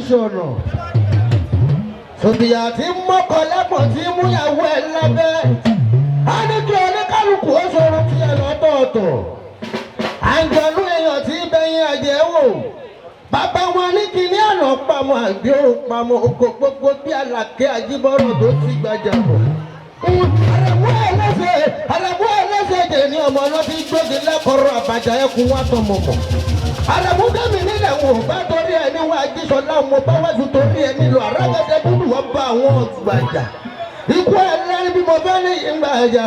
ṣọ̀nà sòbìyà tí mọ́kọ lẹ́pọ̀ tí múyàwó ẹ̀ lábẹ́ á ní kí oníkálukú ó sọ̀rọ̀ kí ẹ lọ́tọ̀ọ̀tọ̀ àǹjọ̀nú èèyàn tí bẹ́yìn àjẹ́ wò bàbá wọn ní kíní àná pamọ́ àgbẹ̀ ò pamọ́ oko gbogbo bí Àlàkẹ́ Àjíbọ́rọ̀ tó ti gbàjà bọ̀. Àrẹ̀mú ẹlẹ́sẹ̀ dè ní ọmọ ọlọ́bí gbòdì lẹ́kọ̀ọ́rọ̀ àbàjá ẹkùn wá tọmọ mọ̀. Àrẹ̀mú kẹ́mi nílẹ̀ wò bá torí ẹni wá Ajíṣọlá mo bá wájú torí ẹni lọ àràgẹ́dẹ́ búdù wọ́n bá àwọn gbàjà. Ikú ẹlẹ́rìí bí mo bá ní ìgbàjà.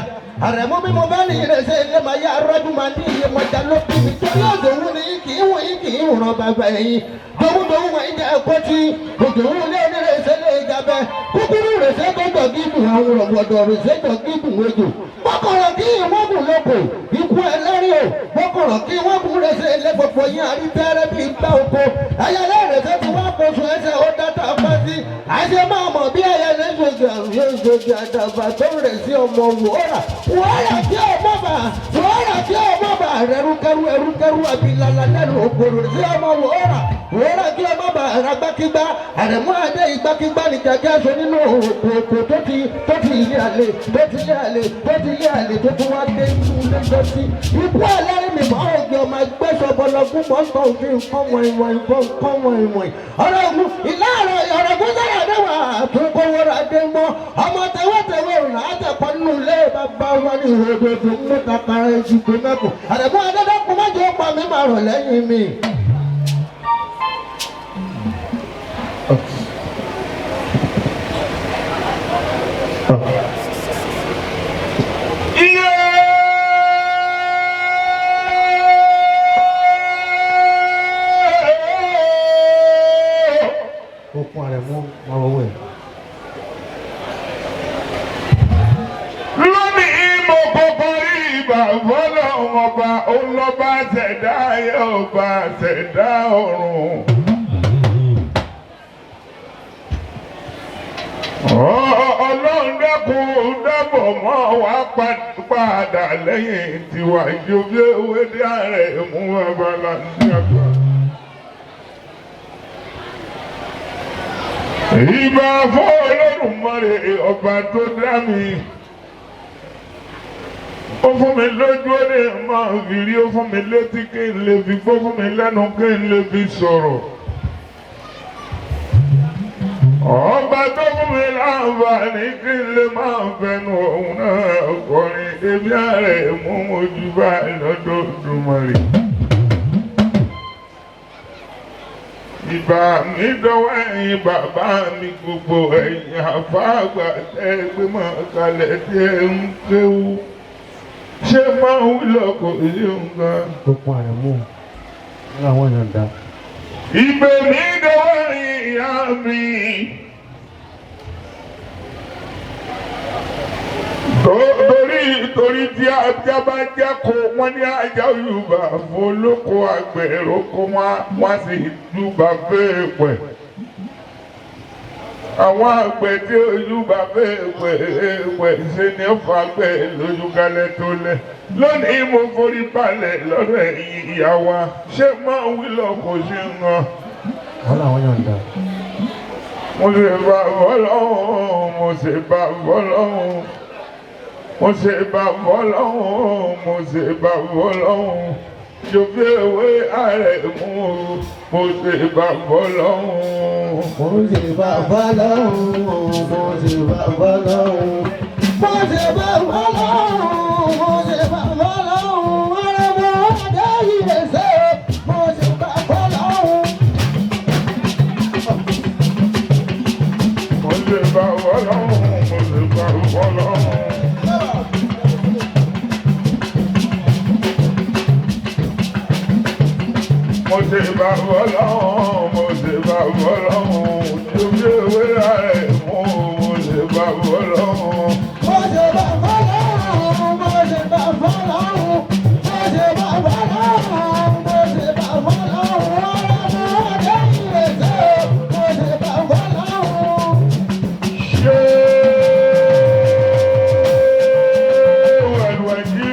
Àrẹ̀mú bí mo bá ní ìrẹsẹ̀ ilé máa yá arọ́jú máa ní iye mọ́jà lókè mi torí òdòwú ni kì í ràn bàbá ẹ̀yìn dòwúdòwú wọn ìjà ẹ̀kọ́ tí òdòwú ilé onírẹsẹ̀ lè jabẹ́ kúkúrú rẹsẹ̀ tó dọ̀gídù àwọn ọ̀gbọ̀dọ̀ rẹsẹ̀ dọ̀gídù wẹ́jọ mọ́kànlá kí wọ́n gùn lóko ikú ẹlẹ́rìí o mọ́kànlá kí wọ́n gùn rẹsẹ̀ ilé gbogbo yín àrí tẹ́rẹ́ bíi gbá oko ayẹyẹ rẹsẹ̀ tí wọ́n kóso ẹsẹ̀ ó dáta fásí àṣẹ máa mọ̀ bí ayẹyẹ ṣoṣo àdàbà tó rẹ̀ sí ọmọ wòórà tí ọmọ bá ẹrúkẹrú abilala lẹ́nu ògbòrò sí ọmọ wòórà tí ọmọ bá arágbákígbá Àrẹ̀mú adé ìgbákígbá ní kẹ̀kẹ́ aṣọ nínú òkò tó ti ilé àlè tó tún wá dé inú ilé tó ti ikú ẹlẹ́rìí mi máa ń gbé ọmọ ẹgbẹ́ sọ̀bọ̀lọ́gún mọ́tò òfin nǹkan wọ̀nyí ọ̀rọ̀ ògùn ìlànà ọ̀rọ̀ gbọ́dọ̀ àdéhùn àtúnkọ́wọ́rọ̀ àdéhùn ọmọ tẹwẹ́tẹwẹ́ òun àtẹ̀kọ́ nínú ilé bàbá wọn ní ìròdò tó mú kàkàrà ìjìgbó mẹ́kù Àrẹ̀mú adédọ́kùn mọ́jọ́ pa mí máa rọ̀ lẹ́yìn mi. Okun Àrẹ̀mú máa wọ́wọ́ ẹ̀. Fọlọ́run ọba olọ́ba ṣẹ̀dá ayé ọba ṣẹ̀dá ọ̀run. Ọlọ́run dákun dábọ̀ mọ́ wá padà lẹ́yìn tiwa ìjọba ewé dé Àrẹ̀mú abala ní àgbà. Ìbà fún Olódùmarè ọba tó dá mi. Ó fún mi lójú ó lè máa fìrí, ó fún mi létí kí n lè fi gbọ́, fún mi lẹ́nu kí n lè fi sọ̀rọ̀. Ọba tó fún mi láǹfààní kí n lè máa fẹnu òun náà kọrin ebi Àrẹ̀mú mojú bá lọ́dọọdúnmọ̀rì. Ìbà mi dọ́wọ́ ẹ̀yin bàbá mi gbogbo ẹ̀yin àfáàgbà tẹ́ gbé mọ́ kalẹ̀ tí ẹ ń kéwú. Ṣé máa ń wúlò kò sí nǹkan? Okun Àrẹ̀mú ní àwọn èèyàn dá. Ìgbè mi dọ́wọ́ ìyá mi. Torí tí ajá bá jáko wọ́n ní ajá Yorùbá fún olóko àgbẹ̀ roko wọ́n sì dùbà bẹ́ẹ̀ pẹ̀. Àwọn àgbẹ̀ tí Yorùbá bẹ́ẹ̀ ṣe ní ọ̀fọ̀ àgbẹ̀ lójú galẹ̀ tó lẹ̀. Lónìí mo forí balẹ̀ lọ́dọ̀ ẹ̀yin ìyá wa. Ṣé máa ń wí lọ kò sí nǹkan? Wọ́n làwọn yàn dá. Mo ṣe bá fọ́lọ́hún, mo ṣe bá fọ́lọ́hún. Mo ṣe bá fọ́lọ́hún, mo ṣe bá fọ́lọ́hún. Jòbí ewé Àrẹ̀mú, mo ṣe bá fọ́lọ́hún. Mo ṣe bá fọ́lọ́hún, mo ṣe bá fọ́lọ́hún. Mo ṣe bá fọ́lọ́hún, mo ṣe bá fọ́lọ́hún. Àrẹ̀mú adé ìrẹsẹ̀, mo ṣe bá fọ́lọ́hún. Mo ṣe bá fọ́lọ́hún, mo ṣe bá fọ́lọ́hún. Mo ṣe bá fọ́lọ́hún, mo ṣe bá fọ́lọ́hún. Jòbí ewé Àrẹ̀mú, mo ṣe bá fọ́lọ́hún. Mo ṣe bá fọ́lọ́hún, mo ṣe bá fọ́lọ́hún. Mo ṣe bá fọ́lọ́hún, mo ṣe bá fọ́lọ́hún. Àrẹ̀mú adé ìrẹsẹ̀, mo ṣe bá fọ́lọ́hún. Ṣé wẹ̀lúwẹ̀jú?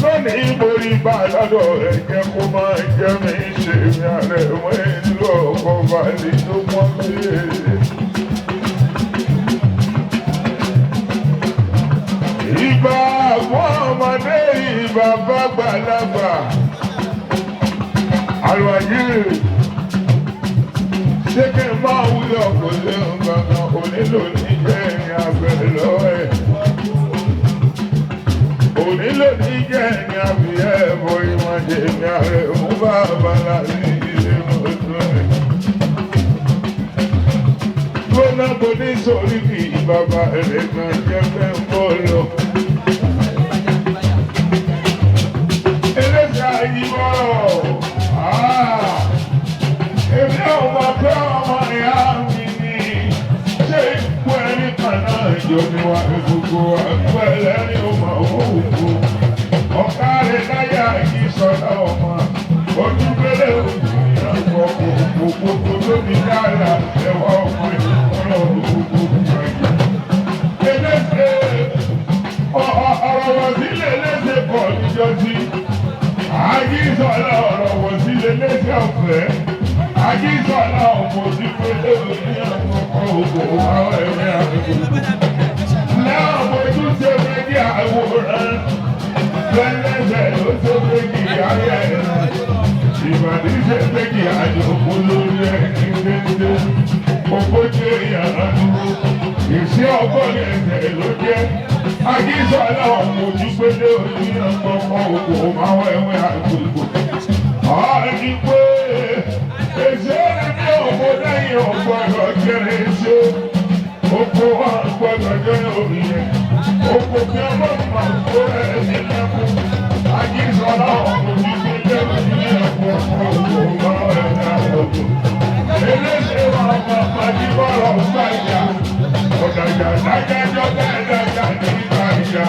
Lónìí mo rí bá lọ́dọ̀ ẹ̀jẹ̀ kó máa jẹ́ mi ṣe mi ààrẹ mọ́ ìlú ọkọ̀ balẹ̀ tó mọ́ sí èrè. Ìbà àwọn ọmọdé ìbà bá gbàlagbà. Àlùwàyí ṣé kí n máa wúlò kò lè ń gbàgbọ́ onílò ní jẹ́ ẹ̀yìn abẹ́rẹ́ lọ́wọ́ ẹ̀. Onílò ní jẹ́ ẹ̀yìn abìyẹ́ ẹ̀bọ ìwọ̀njẹ̀ ní ààrẹ mú bá abala ní ilé mọ́tò rẹ̀. Gbóná bó ní sórí kì í bàbá rẹ̀ kan jẹ́ fẹ́ ń bọ́ lọ. Ẹlẹ́sẹ̀ àyíwọ́ èmi ò mọ̀ pé ọmọ ìyá mi ni ṣé ikú ẹni kan náà jọ ní wa gbogbo àgbẹ̀lẹ́ ni ó mọ̀ òkú. Ọ̀ká rẹ̀ láyà yìí sọ̀dọ̀ ọmọ ojúgbélé òkú ìyàwó gbogbo lóbi dára ẹ̀wọ̀ ọmọ ìfọ̀rọ̀ gbogbo ìgbàgbé. Eléṣe ọ̀rọ̀ wọ̀ sílẹ̀ léṣe kọ̀ níjọ́sí. Àyíṣọ́lá ọ̀rọ̀ wọ̀ sílẹ̀ léṣe ọ̀fẹ́. Àyíṣọ́lá ọmọ òdìpélé òní àkọ́kọ́ ògbò àwọn ẹ̀mí àgbègbè. Lẹ́wọ̀n mojú ṣe méjì àwòrán. Lẹ́lẹ́sẹ̀ ló ṣe méjì ayé rẹ̀. Ìbàdí ṣe méjì àjòkó lórí ẹni dédé. Ogójì èèyàn dúró. Ìṣe ọgbọ́n ẹ̀sẹ̀ ló jẹ́. Àyíṣọ́lá ọmọ òdìpélé òní àkọ́kọ́ ògbò àwọn ẹ̀mí àgbègbè. Àní pé èsè ní ọmọ lẹ́yìn ọgbọ́dọ̀ jẹ́rẹ̀ èsè. Oko wa gbọ́dọ̀ jẹ́ omi yẹn. Oko kí ọmọ máa kó ẹni lẹ́kù. Àyíṣọ́lá ọmọ òdìpélé òní àkọ́kọ́ ògbò àwọn ẹ̀mí àgbègbè. Eléṣe wa máa pàdé bọ́ọ̀lù gbàjà. Ọ̀dàjà dájájọ́ bẹ́ẹ̀ dájà ní ìgbàjà.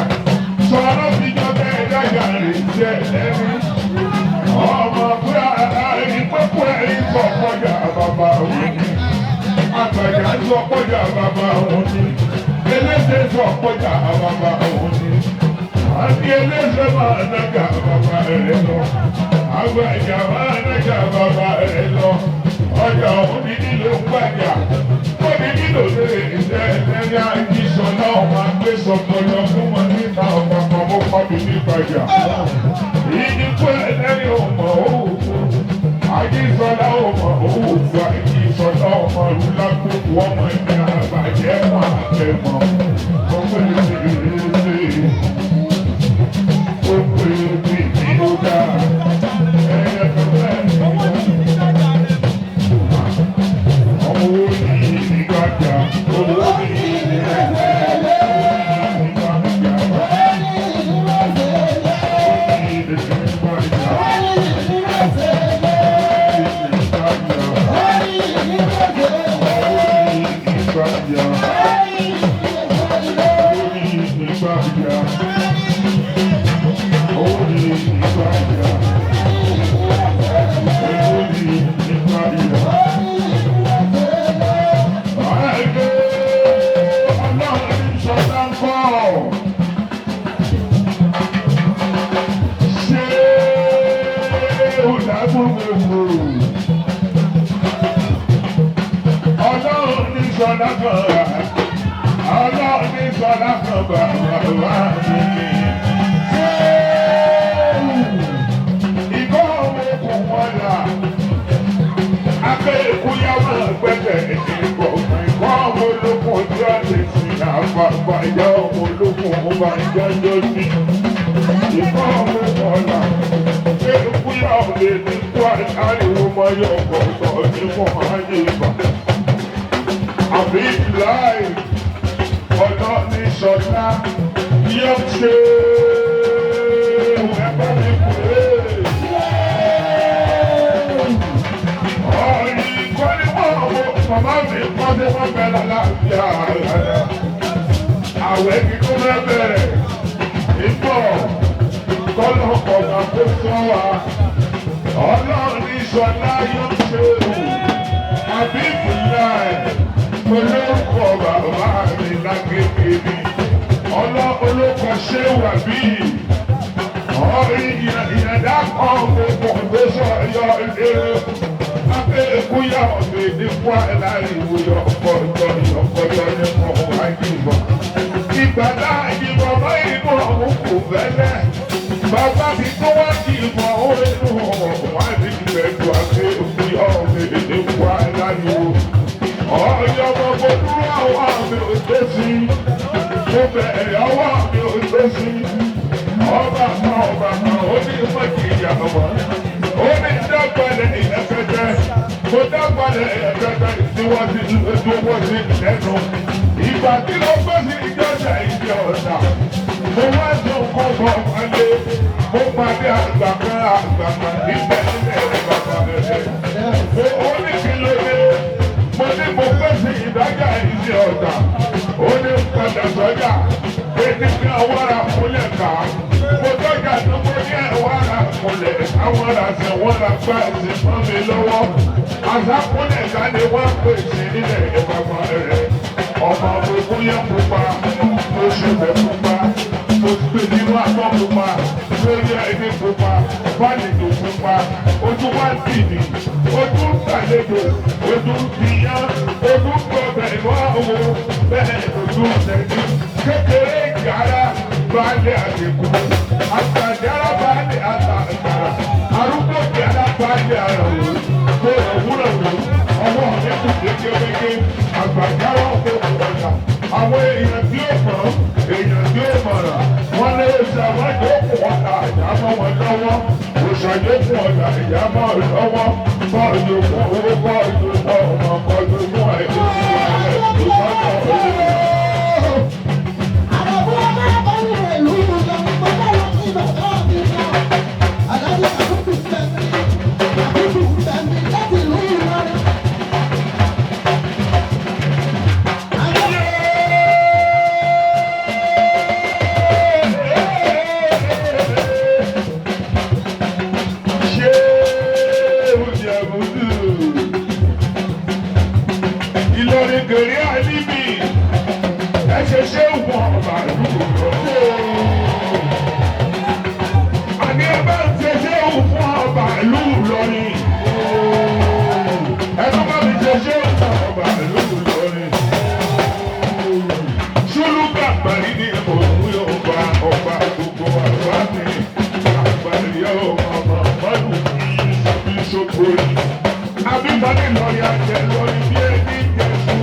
Sọ̀rọ̀ fìjọ́ bẹ́ẹ̀ dájà rè jẹ́ ẹ̀mí. Ọmọ fúra ẹni pẹ́pẹ́ ẹni sọ kọjá bàbá òun ni. Àgbàjà sọ kọjá bàbá òun ni. Eléṣe sọ kọjá bàbá òun ni. Àti eléṣe máa nága bàbá rẹ̀ lọ. Àgbàjà máa nága bàbá rẹ̀ lọ. Ọjà òun ni nílò gbàjà. Ó ní nílò lè ṣe ẹni àjíṣọ náà máa gbé sọ̀tọ̀lọ̀ fún wọn níta ọ̀pọ̀ mọ́ pàbí ní gbàjà. Ìdíkú ẹlẹ́ni ọmọ òwò, àjíṣọ́lá ọmọ òwò gba ìjíṣọ́lá ọmọ ìlúlá gbogbo ọmọ ẹni àbàjẹ́ mọ́ àtẹ̀mọ́. Ọmọ ìrẹsì ọmọ ìrẹsì ìlú dá ẹ̀yẹ tó bẹ́ẹ̀. Ọmọ owó ní ìgbàjà, owó ní ìrẹsì. Ọlọ́run ní sọ́lá kan bàbá mi. Ìkọ́ ọmọ okùn wọn là. Akẹ́ ìkúyàwó gbẹ́gbẹ́ ìdìbò. Ìkọ́ ọmọ olókùn ojú ọ̀sẹ̀ sí àpapọ̀ ìyá ọmọ olókùn ọba ìjọ́jọ́ sí. Ìkọ́ ọmọ wọn là. Ṣé ìkúyàwó lè ní kó àríwó mọ́yọ́ ọ̀pọ̀ ní fún ayé ìbá? Àbí láì ọ̀nà ní ṣọ̀tá yóò ṣe ẹgbẹ́ mi pè é. Ọ̀rìn kọ́ni wọ́n màmá mi kọ́ni wọ́n bẹ̀rẹ̀ láàbíà rẹ̀. Àwẹ̀ kí tó fẹ́ bẹ̀rẹ̀ ìbọ̀ kọ́nà ọ̀gá tó sọ wa. Ọ̀nà ní ṣọ̀tá yóò ṣe àbí láì. Olóko bàbá mi lágbègbè mi, olóko ṣé wà bí, ọ̀rí ìyá ọ̀gbìn ní fún aláìwò yọ̀kọ̀tọ̀ ní mọ̀ àìdìbò. Ìgbàlá ìdìbò mọ́ inú ọ̀hún kò fẹ́lẹ́. Bàbá mi tó wá sí ìmọ̀ òun inú ọ̀hún wá ní ìrẹ̀lú àti òfin ọ̀gbìn ní fún aláìwò. Ọ̀yọ́ ọmọ mo dúró àwọn àmì òṣèṣì. Mo bẹ̀rẹ̀ ọwọ́ mi òṣèṣì. Ọba kan ó ní mọ̀jì ìyàwó. Ó ní dágbàlẹ̀ ìyẹ́fẹ́jẹ́. Mo dágbàlẹ̀ ìyẹ́fẹ́jẹ́ ìsíwọ́sí ìdúwọ́sí lẹ́nu. Ìgbà tí ló gbé sí ìjọba ìjọ ọ̀dà. Mo wá sùn kọ́ bọ̀ wálé. Mo pàdé àgbà kan níbẹ̀ nílẹ̀ bàbá rẹ̀. Ó ní kí ló dé. Mo ní mo gbé sí ìdájà ìjọ ọ̀dà. Ó ní padà sọ́jà. Èdè kí àwọn ará múlẹ̀ ká. Mo tọ́jà tó mo ní ẹ̀wọ̀n ará múlẹ̀. Àwọn ará sì wọ́n ra gbá ẹ̀sìn fún mi lọ́wọ́. Àsákúnlẹ̀ ká ni wọ́n pè sí nílẹ̀ ìbàbà rẹ̀. Ọmọ ogun yẹn pupa, mo ṣẹlẹ̀ pupa, mo gbé nínú àtọ́ pupa, lórí ẹni pupa, báyìí pupa, ojú wá sí mi, ojú gbàlejò, ojú bìyàn, ojú gbọ̀bẹ̀ ìwà owó, bẹ́ẹ̀ ojú tẹ̀lé. Kékeré ìyára balẹ̀ àdìkú, àtàjára balẹ̀ àtàkàrà, arúgbó ìyára balẹ̀ àràwò, mo rọ̀ wúrọ̀ wò, ọwọ́ mi kù kékeré, àgbàjára ọ̀gbẹ́ ọ̀gbọ̀nà. Àwọn èèyàn tí ó mọ̀, èèyàn tí ó mọ̀ràn, wọ́n lé ṣàwájú òkú ọ̀tà ìyàmọ́ wọn lọ́wọ́, òṣàjọ́ fún ọ̀tà ìyàmọ́ lọ́wọ́, bọ́ọ̀lù fún owó bọ́ọ̀lù fún ọmọ bọ́ọ̀lù fún àìsí Ìlọrin gèrè àlíbì ẹ̀ṣẹ̀ ṣé wọ́n màlúù lọ́wọ́. Àní ẹ bá ń ṣe ṣé fún ọba ìlú Ìlọrin. Ẹ tó bá mi ṣe ṣé fún ọba ìlú Ìlọrin. Ṣúlùkà parí ní òun yóò bá ọba gbogbo àgbà mi. Àgbàlẹ̀ ọmọ mọ́lù kí ṣokò yìí. Abíbọ́lé lọ́ọ̀rì àjẹ lórí bí ẹni jẹ̀sù.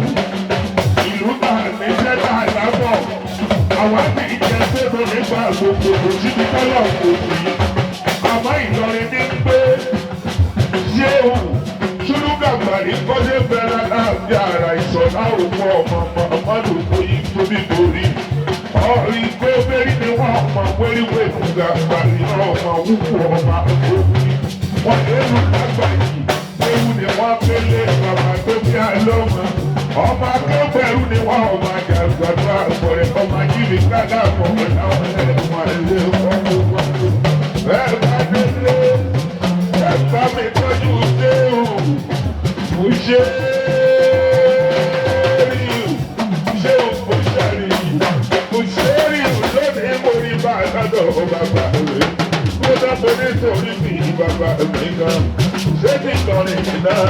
Ìlú ta ní sẹ́dá àlábọ̀. Àwọn àti ìjẹsẹ́rò nípa gbogbo òṣìṣẹ́ kọ́lọ̀ kò sí. Àmọ́ Ìlọrin ní pé ṣéwù ṣúlùkà gbàrí kọ́lé bẹ̀rẹ̀ láàbí ara ìṣọ̀lá òkú ọmọ ọmọdé yìí tóbi borí. Ọ̀rí pé bẹ́rí ni wọ́n ọmọ wéríwé nígbà gbàrí ọmọ wúkú ọmọ òkú. Wọ́n lé lù lágbàáyé. Ewu ni wọ́n pélé bàbá tó bí àlọ́mọ. Ọmọ akẹ́gbẹ̀rú ni wọ́n ọmọ àjàgbàdo àgbọ̀rẹ̀ ọmọ ajínigbé kájà àkọ́kọ́ láwọn ẹ̀wọ̀n ilé ọkọ̀. Bẹ́ẹ̀ bá délé, ẹ̀ka mi tọ́jú séèrù. Mo ṣe é rí o, ṣé o kò ṣàrí? Mo ṣe é rí o lónìí mo rí bá a lọ́dọ̀ bàbá rẹ̀. Mo dábọ̀ nítorí mi bàbá mi gan. Ṣé ti Ìlọrin náà?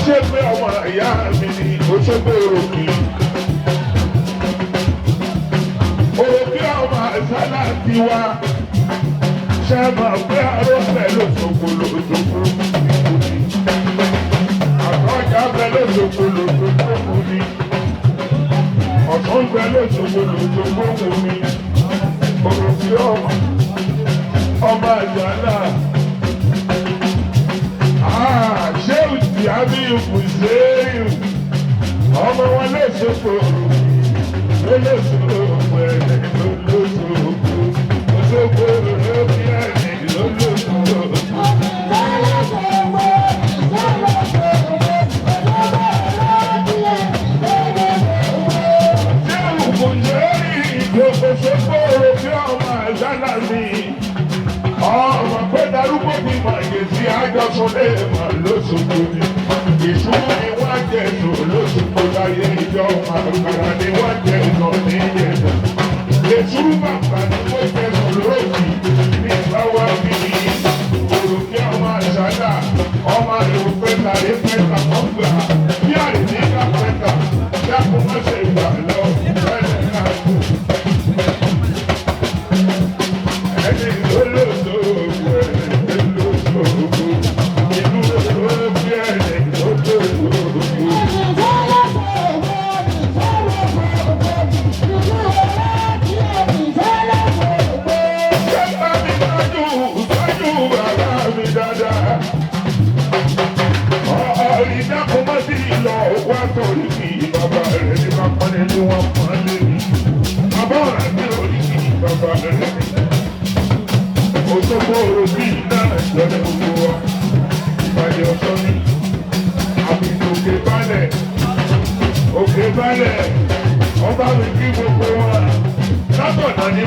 Ṣé pé ọmọ ìyá mi ni ó ṣe pé òròkì? Òròkì ọmọ ìsálà ti wá. Ṣé máa pé arọ́pẹ̀ lóṣogbo lóṣogbo ìkùnì? Àtọ́jà bẹ lóṣogbo lóṣogbo ìkùnì. Ọ̀tún bẹ lóṣogbo lóṣogbo ìkùnì. Òròkì ọmọ àjàlá. Ṣé òtí àbí ìfùsẹ́yìn? Ọmọ wọn lóṣogbo lóṣogbo ẹ̀ẹ́dẹ̀ lóṣogbo lóṣogbo lóṣogbo ẹ̀ẹ́dẹ̀ lóṣogbo. Ọmọ pé darúgbó bí màgèsí àjọsọlé mà lóṣogbo ni. Ìṣúná ni wọ́n jẹ èso lóṣogbo láyé ìjọ àkàrà ni wọ́n jẹ ìnà ní ìyẹ̀dà. Èṣù bàbá ni wọ́n jẹ sọ lóòkì ní ìbáwá bí òrò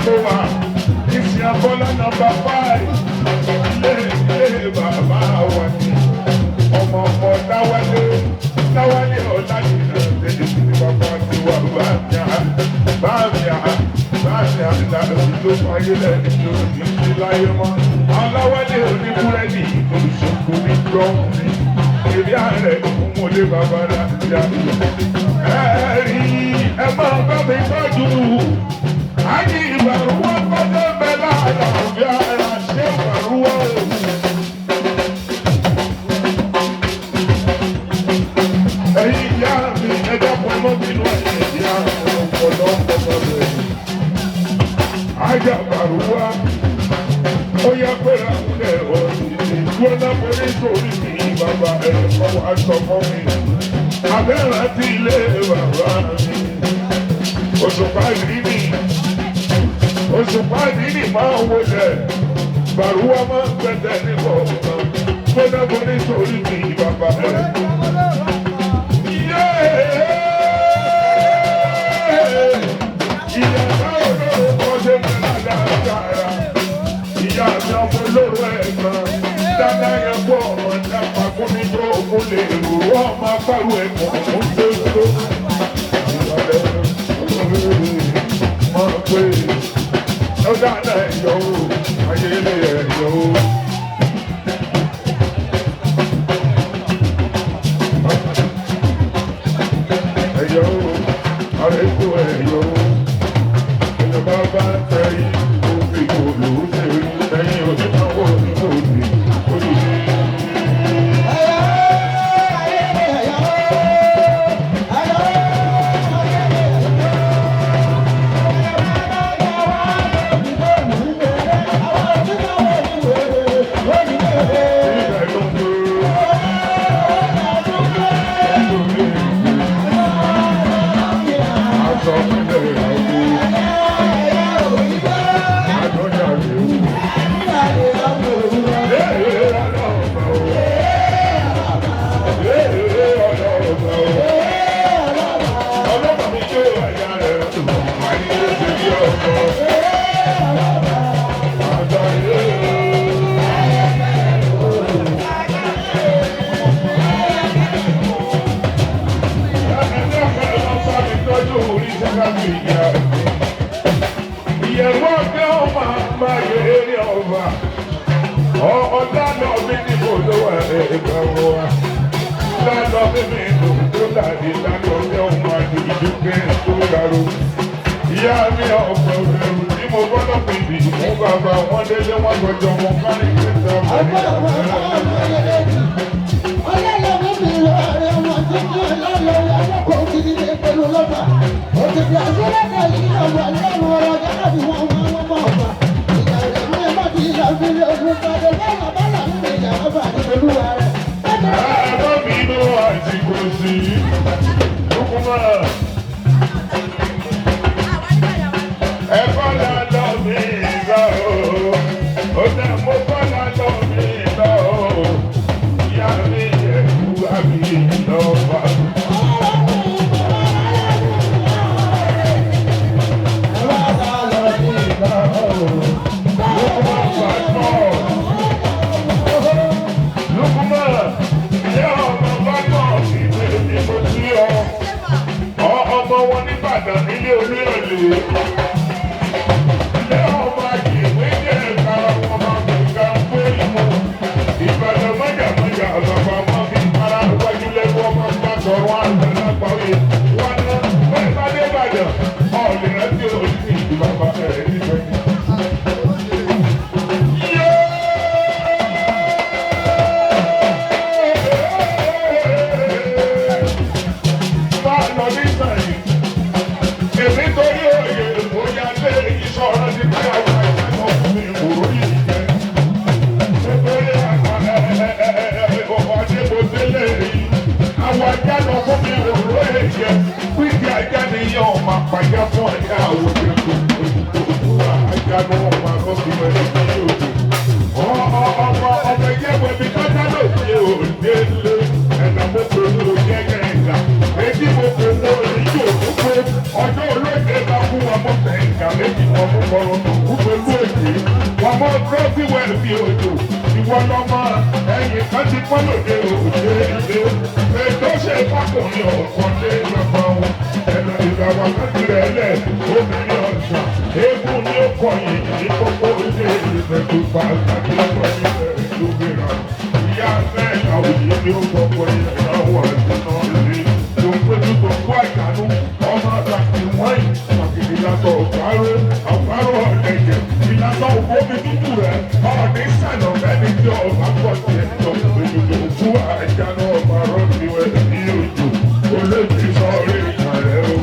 mo wà ìsìn abọ́lá nọ́mbà 5 ilé bàbá wa ni ọmọ dáwálé ọ̀la nìyẹn tẹ̀lé sí ní bàbá ti wà báàmìà ló fàyè lẹ́ni tó ti ti láyé mọ́ aláwálé oníbúrẹ́dì olùsọ̀kò ní gbọ́ọ̀mù èrè ààrẹ òkúmọ̀lé bàbá láti àyè ẹ̀rí ẹ máa bá mi tọ́jú àyè ìbàrúwọ́ kọ́jọ́ bẹ́ẹ̀ láàyè àbí ara ṣé ìbàrúwọ́ o. Ẹ̀yin ìyá mi ẹja pọ̀ mọ́ bínú ẹ̀yìn ìyá ọ̀pọ̀lọ́ ọ̀pọ̀lọ́ ajá bàrúwá ó yá pẹ́ra ńlẹ̀ ìdúró náà pẹ̀lú ìtòrí mi bàbá ẹ̀kọ́ wa sọ fún mi abẹ́rẹ́ àti ilé bàbá mi òṣùpá ìdílé máa wọlé bàrúwá máa ń gbẹ̀dẹ̀ nípa ọ̀kan gbọ́dọ̀ pẹ̀lú ìtòrí mi bàbá ẹ̀kọ́. Ìyá mi ọmọ olóró ẹ̀gbọ́n dáná yẹn gbọ́ ọmọ dápá fún mi tó òkun lè rò ọmọ apárò ẹ̀gbọ́n òun tó tó. Mọ̀ pé ó dáná ẹ̀yọ́ o, ayé ilé ẹ̀yọ́ o. Ẹ̀yọ́ o, àrẹ́kù ẹ̀yọ́ o, ìjọba bá tẹ̀ yìí. Ìyẹ̀wò ọ̀gá ọmọ àgbà yẹ̀rì ọba ọ̀dà lọ bí níbo ló wà ẹ̀gbà wa lálọ́ mímí ìlú tó dàbí lálọ́ ní ọmọ àdìjú kẹ́hìn tó dàrú. Ìyá mi ọ̀pọ̀ ẹ̀rù tí mo gbọ́dọ̀ pè bí mú bàbá wọn délé wọn gbọ́dọ̀ wọn kárí kẹta ọ̀pọ̀ ọlọ́lọ́mọ mi lọ rẹ̀ wọ́n ti ní ọlọ́lọ́ ọlọ́kọ̀ òkìdí ní pẹ̀lú lọ́ba òkìdí àgbẹ̀lẹ́kọ̀ yìí ọ̀wọ̀ lọ́wọ́ ọ̀rọ̀ gẹ́gẹ́ bí wọ́n mọ̀ ọ̀pá ìyá rẹ̀ mú ẹ̀mọ́ ti ìlà òfìlẹ̀ òfin padà lọ́wọ́ bọ́lá ń gbé ìyá ọba àti olúwa rẹ̀. Ẹ̀rọ mi ló àti kò sí lókùnmọ́ ẹ̀kọ́ lálọ́ mi lọ ó dẹ̀ mú kọ́ lálọ́ mi lọ ìyá mi ẹ̀kú àbí lọ́wọ́. Ọmọ wọn ní Ìbàdàn nílé Olúyọ̀lé ilé ọmọ àjèwé jẹ́ ẹ̀ka ọmọ àgbẹ̀ká pé ìmọ̀ Ìbàdàn mọ́jàmọ́jà àgbàgbà ọmọ bíi para wájú lẹ́gbọ́ ọmọ bá sọ̀rọ̀ àgbàlagbà òye wọn ní wọ́n bá dé Ìbàdàn ọ̀lẹ́ rántí òní ìbàbà ẹ̀ nífẹ̀ẹ́. Pàjá fún ẹ̀ka àwọn òṣèlú ajá ní wọn máa kọ́ sí ẹni tí yóò dé. Ọmọ ìyẹ́wò mi kọ́tà ló ṣe òde lé ẹ̀nà mo pè ní òde ẹ̀ka. Èdè mo pè ní òde yóò tó pé ọjọ́ olóògbé bá fún wa mọ́ fẹ̀ǹkà ìyá méjì wọn mú kọrọ kú pẹ̀lú èdè wọn mọ trọfì wẹẹlì bí odò ìwọ lọmọ ẹ̀yìn kan ti pọ́n lòdì òde ilé ètò ṣe fákùnrin ọ̀kan lé lọ́gbà wọn ẹnu ìgbàwọ̀ kákìrẹ̀ ẹlẹ́ obìnrin ọ̀sán eégún ní ó kọyìn ní kókó ilé ìrìnàjò pa àti ọ̀pọ̀ ilẹ̀ ìlúgbìrà ìyá mẹ́ta òyìn ní ó kọ́kọ́ ilẹ̀ náà wà nínú ilé tó ń péjú tó kó àjànú ọmọ àtàkì wọ́n àkìlì ìlàtọ̀ àpárò ọ̀dẹ̀jẹ̀ ìlàtọ̀ òfómi tútù rẹ̀ ọ̀ọ́dẹ sànà mẹ́ni tí ọba pọ̀ sí ẹ̀jọ̀ péjú tó kó àjànú ọmọ arọ́bí wẹ̀ ní ojú olóòtú sọ̀rọ̀ ìyàrá o.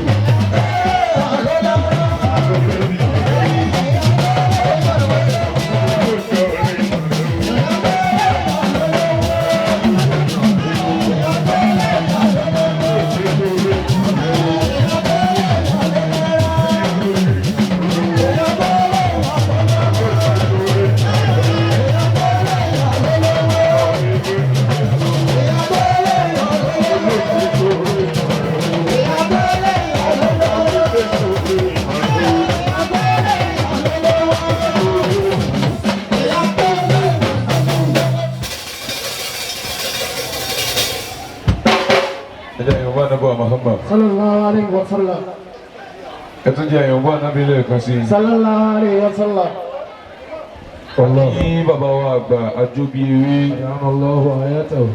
Muhammad sallallahu alaihi wasallam. Ẹtú jẹ́ àyànbó anábílẹ̀ kan sí. Sallallahu alaihi wasallam. Ní bàbá wa àgbà àjọbí ewé. Allahu ayatahu.